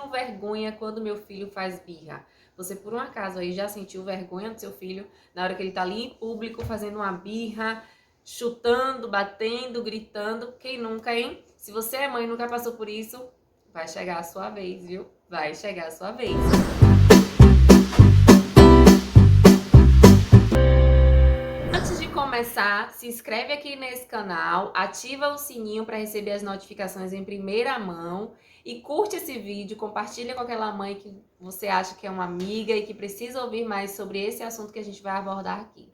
Tenho vergonha quando meu filho faz birra. Você, por um acaso, aí já sentiu vergonha do seu filho na hora que ele tá ali em público fazendo uma birra, chutando, batendo, gritando? Quem nunca, hein? Se você é mãe e nunca passou por isso, vai chegar a sua vez, viu? Vai chegar a sua vez. Antes de começar, se inscreve aqui nesse canal, ativa o sininho para receber as notificações em primeira mão e curte esse vídeo, compartilha com aquela mãe que você acha que é uma amiga e que precisa ouvir mais sobre esse assunto que a gente vai abordar aqui.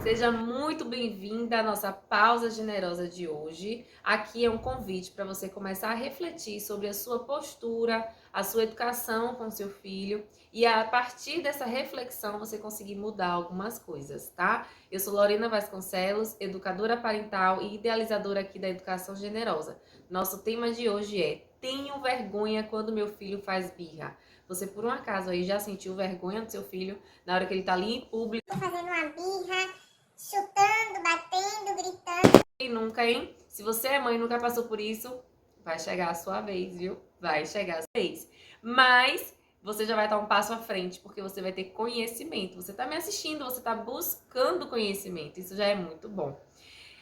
Seja muito bem-vinda à nossa pausa generosa de hoje. Aqui é um convite para você começar a refletir sobre a sua postura, a sua educação com seu filho e a partir dessa reflexão você conseguir mudar algumas coisas, tá? Eu sou Lorena Vasconcelos, educadora parental e idealizadora aqui da Educação Generosa. Nosso tema de hoje é: tenho vergonha quando meu filho faz birra. Você, por um acaso, aí já sentiu vergonha do seu filho na hora que ele tá ali em público fazendo uma birra, chutando, batendo, gritando? Quem nunca, hein? Se você é mãe e nunca passou por isso, vai chegar a sua vez, viu? Vai chegar a sua vez. Mas você já vai estar um passo à frente, porque você vai ter conhecimento. Você está me assistindo, você está buscando conhecimento. Isso já é muito bom.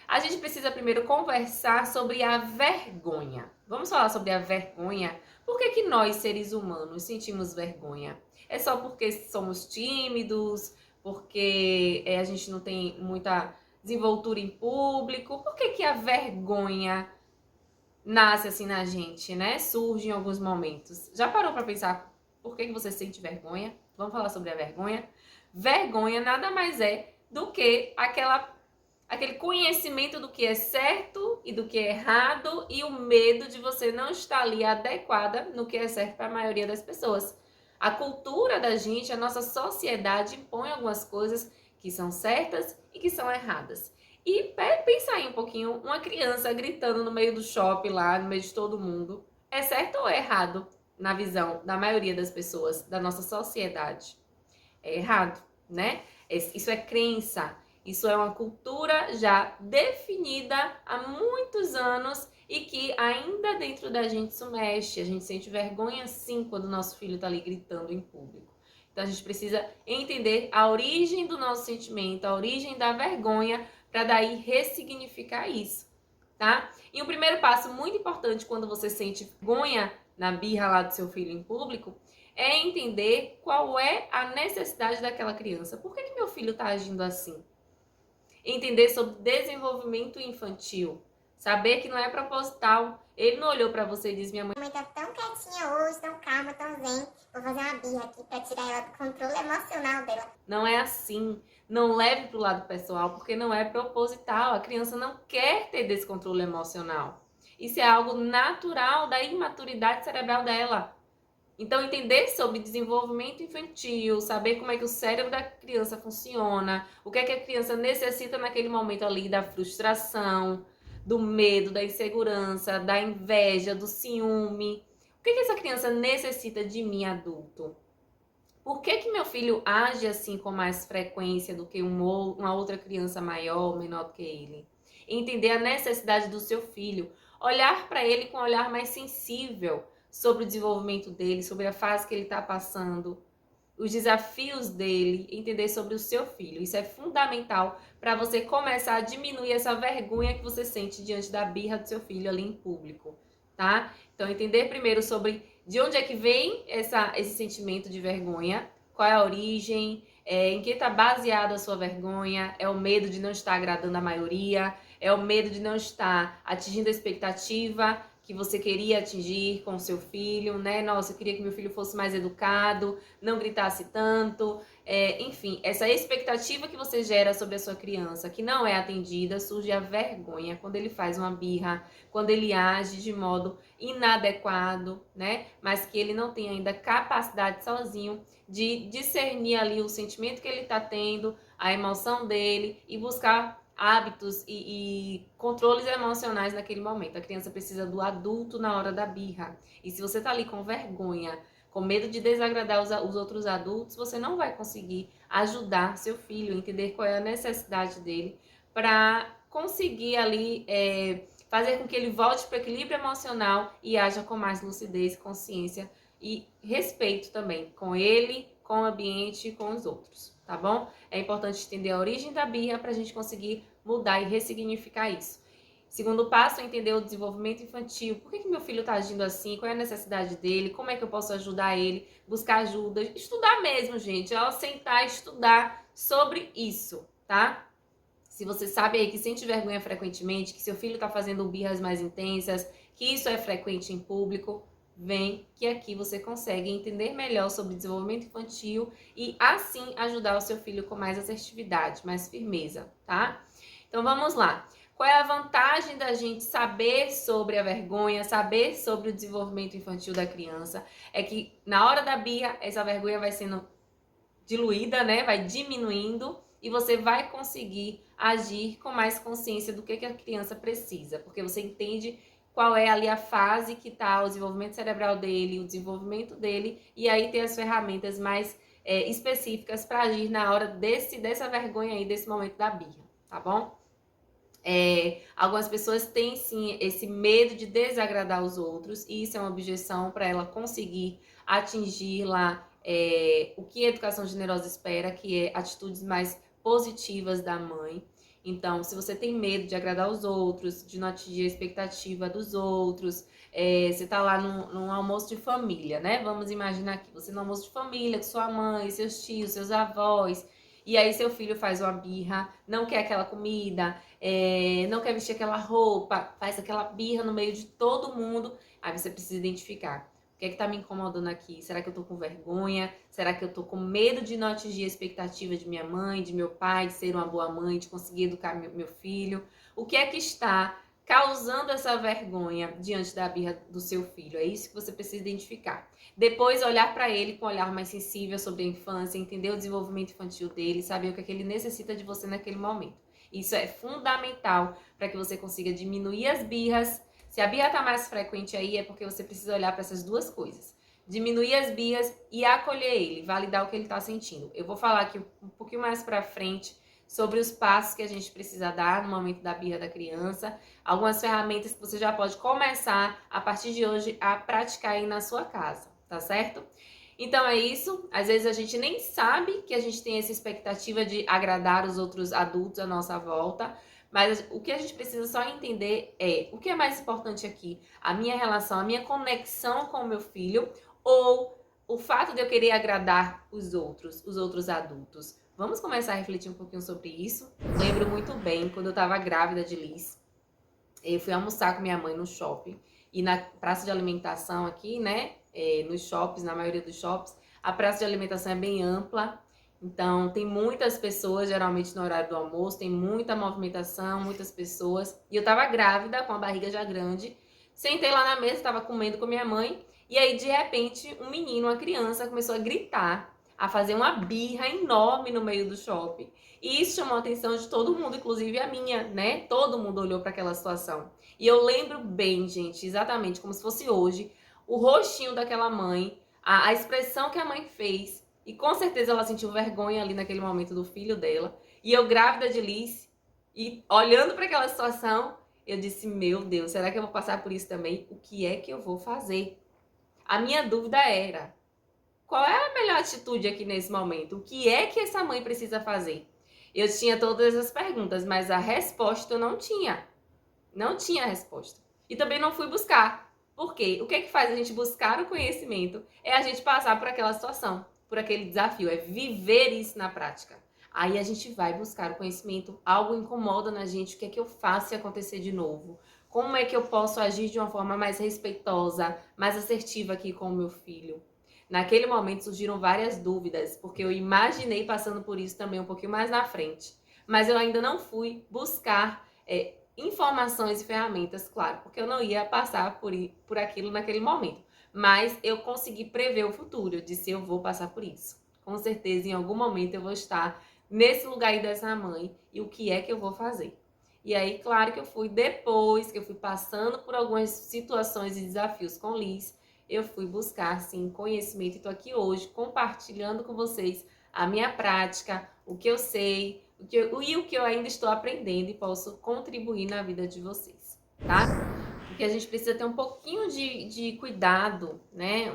A gente precisa primeiro conversar sobre a vergonha. Vamos falar sobre a vergonha? Por que nós, seres humanos, sentimos vergonha? É só porque somos tímidos? Porque a gente não tem muita desenvoltura em público? Por que a vergonha nasce assim na gente, né? Surge em alguns momentos. Já parou para pensar por que você sente vergonha? Vamos falar sobre a vergonha? Vergonha nada mais é do que aquele conhecimento do que é certo e do que é errado e o medo de você não estar ali adequada no que é certo para a maioria das pessoas. A cultura da gente, a nossa sociedade impõe algumas coisas que são certas e que são erradas. E pensa aí um pouquinho, uma criança gritando no meio do shopping lá, no meio de todo mundo, é certo ou é errado na visão da maioria das pessoas da nossa sociedade? É errado, né? Isso é crença. Isso é uma cultura já definida há muitos anos e que ainda dentro da gente isso mexe. A gente sente vergonha sim quando o nosso filho está ali gritando em público. Então a gente precisa entender a origem do nosso sentimento, a origem da vergonha, para daí ressignificar isso, tá? E um primeiro passo muito importante quando você sente vergonha na birra lá do seu filho em público é entender qual é a necessidade daquela criança. Por que meu filho está agindo assim? Entender sobre desenvolvimento infantil. Saber que não é proposital. Ele não olhou para você e disse: minha mãe Tá tão quietinha hoje, tão calma, tão zen. Vou fazer uma birra aqui pra tirar ela do controle emocional dela. Não é assim. Não leve para o lado pessoal, porque não é proposital. A criança não quer ter descontrole emocional. Isso é algo natural da imaturidade cerebral dela. Então, entender sobre desenvolvimento infantil, saber como é que o cérebro da criança funciona, o que é que a criança necessita naquele momento ali da frustração, do medo, da insegurança, da inveja, do ciúme. O que essa criança necessita de mim, adulto? Por que meu filho age assim com mais frequência do que uma outra criança maior ou menor do que ele? Entender a necessidade do seu filho, olhar para ele com um olhar mais sensível sobre o desenvolvimento dele, sobre a fase que ele está passando, os desafios dele, entender sobre o seu filho. Isso é fundamental para você começar a diminuir essa vergonha que você sente diante da birra do seu filho ali em público, tá? Então, entender primeiro sobre de onde é que vem esse sentimento de vergonha, qual é a origem, em que está baseada a sua vergonha, é o medo de não estar agradando a maioria, é o medo de não estar atingindo a expectativa que você queria atingir com o seu filho, né? Nossa, eu queria que meu filho fosse mais educado, não gritasse tanto. Enfim, essa expectativa que você gera sobre a sua criança, que não é atendida, surge a vergonha quando ele faz uma birra, quando ele age de modo inadequado, né? Mas que ele não tem ainda capacidade sozinho de discernir ali o sentimento que ele está tendo, a emoção dele e buscar hábitos e controles emocionais naquele momento. A criança precisa do adulto na hora da birra. E se você tá ali com vergonha, com medo de desagradar os outros adultos, você não vai conseguir ajudar seu filho a entender qual é a necessidade dele para conseguir ali fazer com que ele volte para o equilíbrio emocional e haja com mais lucidez e consciência e respeito também com ele, com o ambiente e com os outros, tá bom? É importante entender a origem da birra para a gente conseguir mudar e ressignificar isso. Segundo passo é entender o desenvolvimento infantil. Por que meu filho está agindo assim? Qual é a necessidade dele? Como é que eu posso ajudar ele? Buscar ajuda. Estudar mesmo, gente. É sentar e estudar sobre isso, tá? Se você sabe aí que sente vergonha frequentemente, que seu filho está fazendo birras mais intensas, que isso é frequente em público, vem que aqui você consegue entender melhor sobre desenvolvimento infantil e assim ajudar o seu filho com mais assertividade, mais firmeza, tá? Então vamos lá. Qual é a vantagem da gente saber sobre a vergonha, saber sobre o desenvolvimento infantil da criança? É que na hora da birra, essa vergonha vai sendo diluída, né? Vai diminuindo e você vai conseguir agir com mais consciência do que a criança precisa, porque você entende qual é ali a fase que está o desenvolvimento cerebral dele, o desenvolvimento dele, e aí tem as ferramentas mais específicas para agir na hora dessa vergonha aí, desse momento da birra, tá bom? Algumas pessoas têm sim esse medo de desagradar os outros, e isso é uma objeção para ela conseguir atingir lá o que a educação generosa espera, que é atitudes mais positivas da mãe. Então, se você tem medo de agradar os outros, de não atingir a expectativa dos outros, você tá lá num almoço de família, né? Vamos imaginar aqui, você no almoço de família, com sua mãe, seus tios, seus avós, e aí seu filho faz uma birra, não quer aquela comida, não quer vestir aquela roupa, faz aquela birra no meio de todo mundo, aí você precisa identificar. O que é que tá me incomodando aqui? Será que eu tô com vergonha? Será que eu tô com medo de não atingir a expectativa de minha mãe, de meu pai, de ser uma boa mãe, de conseguir educar meu filho? O que é que está causando essa vergonha diante da birra do seu filho? É isso que você precisa identificar. Depois, olhar para ele com um olhar mais sensível sobre a infância, entender o desenvolvimento infantil dele, saber o que é que ele necessita de você naquele momento. Isso é fundamental para que você consiga diminuir as birras. Se a birra está mais frequente aí, é porque você precisa olhar para essas duas coisas. Diminuir as birras e acolher ele, validar o que ele está sentindo. Eu vou falar aqui um pouquinho mais para frente sobre os passos que a gente precisa dar no momento da birra da criança, algumas ferramentas que você já pode começar a partir de hoje a praticar aí na sua casa, tá certo? Então é isso, às vezes a gente nem sabe que a gente tem essa expectativa de agradar os outros adultos à nossa volta, mas o que a gente precisa só entender é o que é mais importante aqui, a minha relação, a minha conexão com o meu filho ou o fato de eu querer agradar os outros adultos. Vamos começar a refletir um pouquinho sobre isso. Lembro muito bem, quando eu estava grávida de Liz, eu fui almoçar com minha mãe no shopping. E na praça de alimentação aqui, né, nos shoppings, na maioria dos shoppings, a praça de alimentação é bem ampla. Então, tem muitas pessoas, geralmente no horário do almoço, tem muita movimentação, muitas pessoas. E eu tava grávida, com a barriga já grande. Sentei lá na mesa, tava comendo com minha mãe. E aí, de repente, um menino, uma criança, começou a gritar, a fazer uma birra enorme no meio do shopping. E isso chamou a atenção de todo mundo, inclusive a minha, né? Todo mundo olhou para aquela situação. E eu lembro bem, gente, exatamente como se fosse hoje, o rostinho daquela mãe, a expressão que a mãe fez. E com certeza ela sentiu vergonha ali naquele momento do filho dela. E eu grávida de Liz, e olhando para aquela situação, eu disse, meu Deus, será que eu vou passar por isso também? O que é que eu vou fazer? A minha dúvida era, qual é a melhor atitude aqui nesse momento? O que é que essa mãe precisa fazer? Eu tinha todas as perguntas, mas a resposta eu não tinha. Não tinha resposta. E também não fui buscar. Por quê? O que é que faz a gente buscar o conhecimento? É a gente passar por aquela situação, por aquele desafio, é viver isso na prática. Aí a gente vai buscar o conhecimento, algo incomoda na gente, o que é que eu faço se acontecer de novo? Como é que eu posso agir de uma forma mais respeitosa, mais assertiva aqui com o meu filho? Naquele momento surgiram várias dúvidas, porque eu imaginei passando por isso também um pouquinho mais na frente. Mas eu ainda não fui buscar informações e ferramentas, claro, porque eu não ia passar por aquilo naquele momento. Mas eu consegui prever o futuro, eu disse, eu vou passar por isso. Com certeza, em algum momento eu vou estar nesse lugar aí dessa mãe, e o que é que eu vou fazer? E aí, claro que eu fui, depois que eu fui passando por algumas situações e desafios com Liz, eu fui buscar, sim, conhecimento e estou aqui hoje compartilhando com vocês a minha prática, o que eu sei, o que eu ainda estou aprendendo e posso contribuir na vida de vocês, tá? que a gente precisa ter um pouquinho de cuidado, né?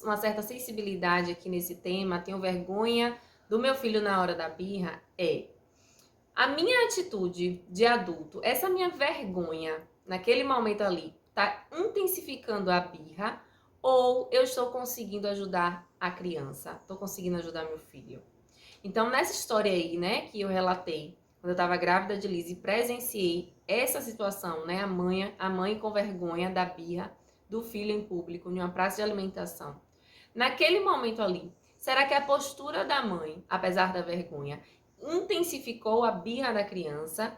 Uma certa sensibilidade aqui nesse tema. Tenho vergonha do meu filho na hora da birra. A minha atitude de adulto, essa minha vergonha naquele momento ali, tá intensificando a birra ou eu estou conseguindo ajudar a criança? Estou conseguindo ajudar meu filho? Então, nessa história aí, né, que eu relatei, quando eu estava grávida de Liz e presenciei essa situação, né, a mãe com vergonha da birra do filho em público, em uma praça de alimentação. Naquele momento ali, será que a postura da mãe, apesar da vergonha, intensificou a birra da criança,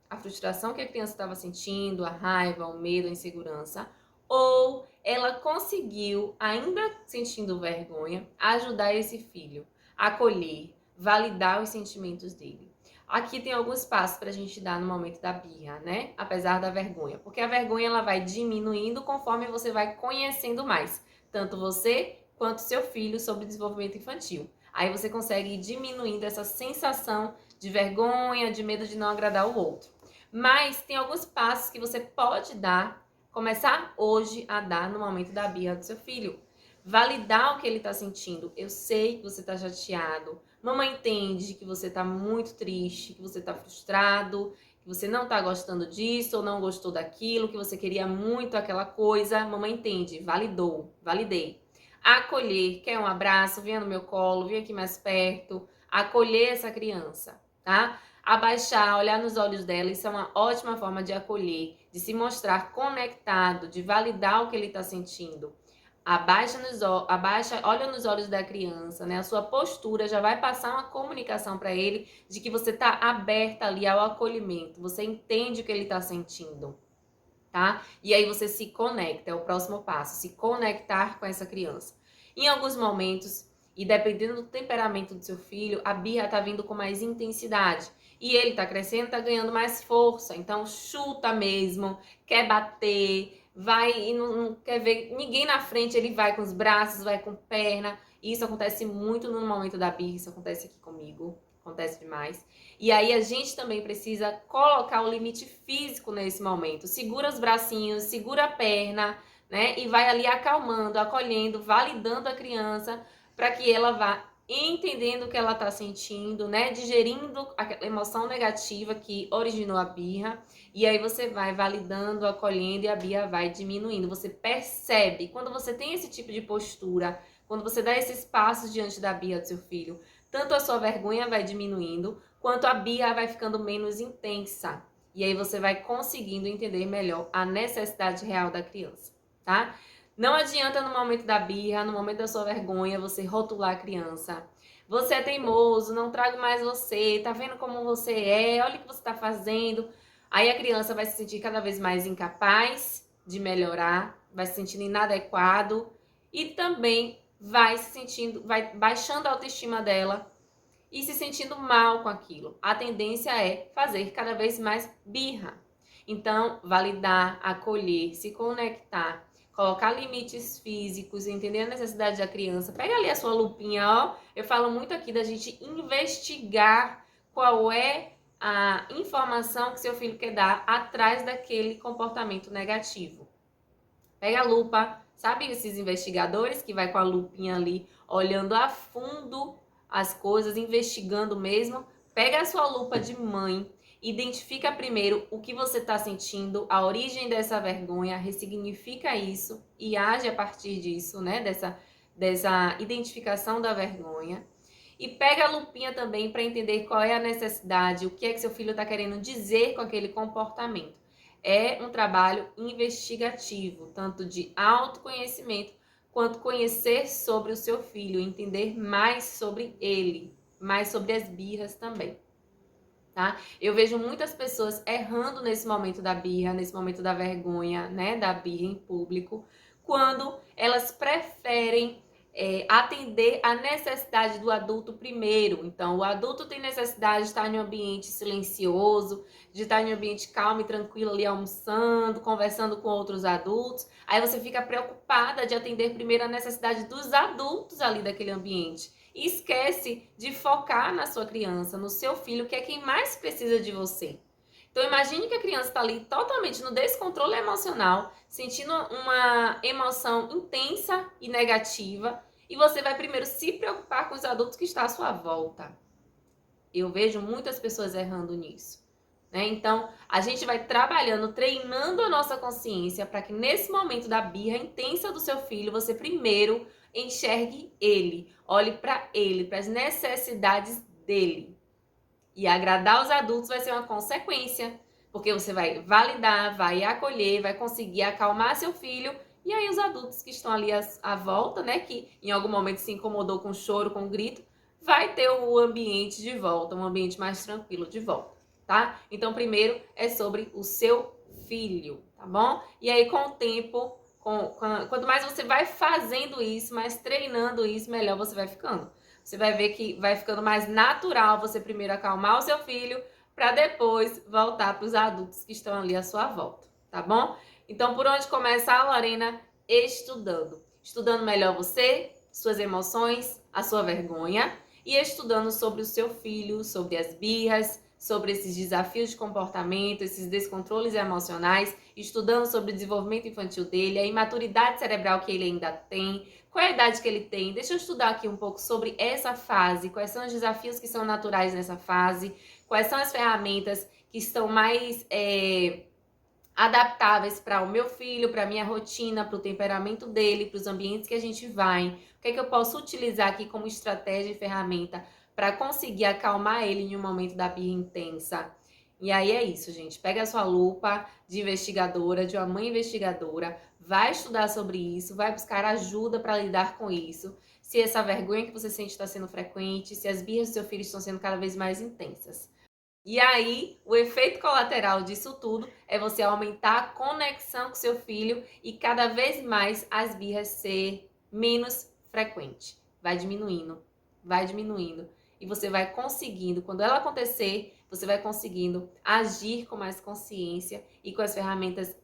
a frustração que a criança estava sentindo, a raiva, o medo, a insegurança, ou ela conseguiu, ainda sentindo vergonha, ajudar esse filho, acolher, validar os sentimentos dele? Aqui tem alguns passos para a gente dar no momento da birra, né? Apesar da vergonha. Porque a vergonha ela vai diminuindo conforme você vai conhecendo mais. Tanto você quanto seu filho sobre o desenvolvimento infantil. Aí você consegue ir diminuindo essa sensação de vergonha, de medo de não agradar o outro. Mas tem alguns passos que você pode dar, começar hoje a dar no momento da birra do seu filho. Validar o que ele está sentindo. Eu sei que você está chateado. Mamãe entende que você está muito triste, que você está frustrado, que você não está gostando disso ou não gostou daquilo, que você queria muito aquela coisa. Mamãe entende, validou, validei. Acolher, quer um abraço, venha no meu colo, venha aqui mais perto. Acolher essa criança, tá? Abaixar, olhar nos olhos dela, isso é uma ótima forma de acolher, de se mostrar conectado, de validar o que ele está sentindo. Olha nos olhos da criança, né? A sua postura já vai passar uma comunicação para ele de que você está aberta ali ao acolhimento, você entende o que ele está sentindo, tá? E aí você se conecta, é o próximo passo, se conectar com essa criança. Em alguns momentos, e dependendo do temperamento do seu filho, a birra tá vindo com mais intensidade. E ele tá crescendo, tá ganhando mais força. Então chuta mesmo, quer bater, vai e não quer ver ninguém na frente, ele vai com os braços, vai com perna. E isso acontece muito no momento da birra, isso acontece aqui comigo, acontece demais. E aí a gente também precisa colocar o limite físico nesse momento. Segura os bracinhos, segura a perna, né? E vai ali acalmando, acolhendo, validando a criança para que ela vá entendendo o que ela está sentindo, né? Digerindo aquela emoção negativa que originou a birra. E aí você vai validando, acolhendo e a birra vai diminuindo. Você percebe, quando você tem esse tipo de postura, quando você dá esses passos diante da birra do seu filho, tanto a sua vergonha vai diminuindo, quanto a birra vai ficando menos intensa. E aí você vai conseguindo entender melhor a necessidade real da criança, tá? Não adianta no momento da birra, no momento da sua vergonha, você rotular a criança. Você é teimoso, não trago mais você, tá vendo como você é, olha o que você tá fazendo. Aí a criança vai se sentir cada vez mais incapaz de melhorar, vai se sentindo inadequado e também vai se sentindo, vai baixando a autoestima dela e se sentindo mal com aquilo. A tendência é fazer cada vez mais birra. Então, validar, acolher, se conectar, colocar limites físicos, entender a necessidade da criança. Pega ali a sua lupinha, ó. Eu falo muito aqui da gente investigar qual é a informação que seu filho quer dar atrás daquele comportamento negativo. Pega a lupa, sabe esses investigadores que vai com a lupinha ali, olhando a fundo as coisas, investigando mesmo? Pega a sua lupa de mãe, identifica primeiro o que você está sentindo, a origem dessa vergonha, ressignifica isso e age a partir disso, né? Dessa identificação da vergonha. E pega a lupinha também para entender qual é a necessidade, o que é que seu filho está querendo dizer com aquele comportamento. É um trabalho investigativo, tanto de autoconhecimento, quanto conhecer sobre o seu filho, entender mais sobre ele, mais sobre as birras também, tá? Eu vejo muitas pessoas errando nesse momento da birra, nesse momento da vergonha, né, da birra em público, quando elas preferem atender a necessidade do adulto primeiro. Então, o adulto tem necessidade de estar em um ambiente silencioso, de estar em um ambiente calmo e tranquilo ali almoçando, conversando com outros adultos. Aí você fica preocupada de atender primeiro a necessidade dos adultos ali daquele ambiente. E esquece de focar na sua criança, no seu filho, que é quem mais precisa de você. Então imagine que a criança está ali totalmente no descontrole emocional, sentindo uma emoção intensa e negativa, e você vai primeiro se preocupar com os adultos que estão à sua volta. Eu vejo muitas pessoas errando nisso, né? Então, a gente vai trabalhando, treinando a nossa consciência para que nesse momento da birra intensa do seu filho, você primeiro enxergue ele, olhe para ele, para as necessidades dele. E agradar os adultos vai ser uma consequência, porque você vai validar, vai acolher, vai conseguir acalmar seu filho. E aí os adultos que estão ali à volta, né, que em algum momento se incomodou com choro, com grito, vai ter o ambiente de volta, um ambiente mais tranquilo de volta, tá? Então, primeiro é sobre o seu filho, tá bom? E aí, com o tempo, quanto mais você vai fazendo isso, mais treinando isso, melhor você vai ficando. Você vai ver que vai ficando mais natural você primeiro acalmar o seu filho, para depois voltar para os adultos que estão ali à sua volta, tá bom? Então, por onde começar, Lorena? Estudando. Estudando melhor você, suas emoções, a sua vergonha, e estudando sobre o seu filho, sobre as birras, sobre esses desafios de comportamento, esses descontroles emocionais, estudando sobre o desenvolvimento infantil dele, a imaturidade cerebral que ele ainda tem, qual é a idade que ele tem. Deixa eu estudar aqui um pouco sobre essa fase, quais são os desafios que são naturais nessa fase, quais são as ferramentas que estão mais adaptáveis para o meu filho, para a minha rotina, para o temperamento dele, para os ambientes que a gente vai. O que é que eu posso utilizar aqui como estratégia e ferramenta para conseguir acalmar ele em um momento da birra intensa? E aí é isso, gente. Pega a sua lupa de investigadora, de uma mãe investigadora, vai estudar sobre isso, vai buscar ajuda para lidar com isso. Se essa vergonha que você sente está sendo frequente, se as birras do seu filho estão sendo cada vez mais intensas. E aí, o efeito colateral disso tudo é você aumentar a conexão com seu filho e cada vez mais as birras ser menos frequente. Vai diminuindo. E você vai conseguindo, quando ela acontecer, você vai conseguindo agir com mais consciência e com as ferramentas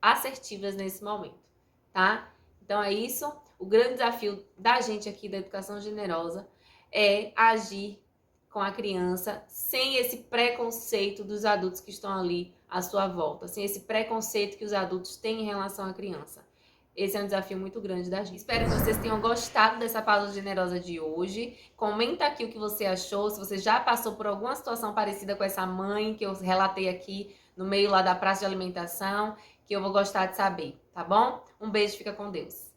assertivas nesse momento, tá? Então é isso. O grande desafio da gente aqui da Educação Generosa é agir com a criança sem esse preconceito dos adultos que estão ali à sua volta, sem esse preconceito que os adultos têm em relação à criança. Esse é um desafio muito grande da gente. Espero que vocês tenham gostado dessa pausa generosa de hoje. Comenta aqui o que você achou, se você já passou por alguma situação parecida com essa mãe que eu relatei aqui no meio lá da praça de alimentação, que eu vou gostar de saber, tá bom? Um beijo, fica com Deus.